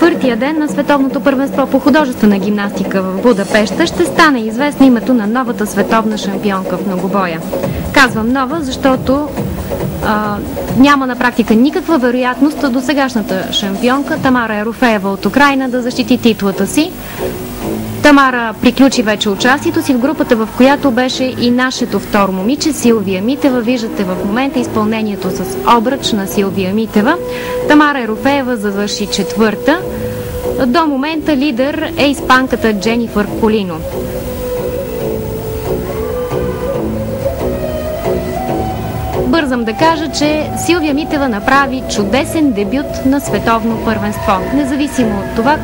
четвъртия ден на Световното първенство по художествена гимнастика в Будапеща ще стане известно името на новата световна шампионка в многобоя. Казвам нова, защото няма на практика никаква вероятност до сегашната шампионка Тамара Ерофеева от Украйна да защити титлата си. Тамара приключи вече участието си в групата, в която беше и нашето второ момиче Силвия Митева. Виждате в момента изпълнението с обръч на Силвия Митева. Тамара Ерофеева завърши четвърта. До момента лидер е испанката Дженифър Колино. Бързам да кажа, че Силвия Митева направи чудесен дебют на световно първенство, независимо от това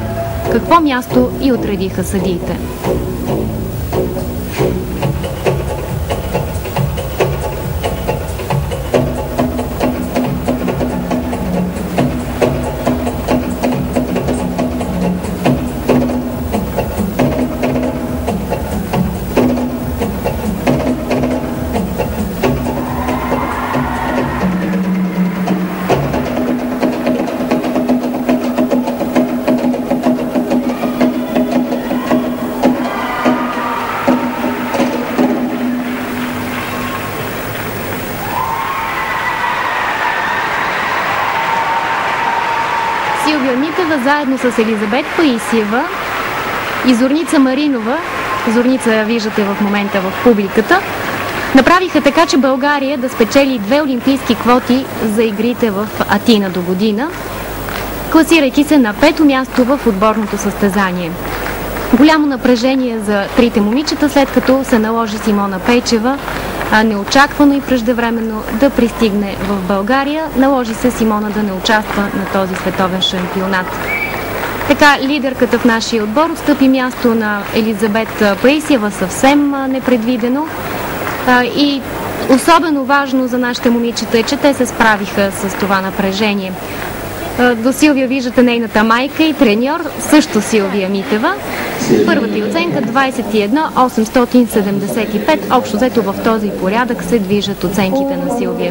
какво място и отредиха съдиите. Силвия Митева заедно с Елизабет Паисиева и Зорница Маринова, Зорница виждате в момента в публиката, направиха така, че България да спечели 2 олимпийски квоти за игрите в Атина до година, класирайки се на 5-то място в отборното състезание. Голямо напрежение за трите момичета, след като се наложи Симона Пейчева неочаквано и преждевременно да пристигне в България. Наложи се Симона да не участва на този световен шампионат. Така, лидерката в нашия отбор отстъпи място на Елизабет Паисиева съвсем непредвидено. И особено важно за нашите момичета е, че те се справиха с това напрежение. До Силвия виждате нейната майка и треньор, също Силвия Митева. Първата й оценка 21,875. Общо взето в този порядък се движат оценките на Силвия.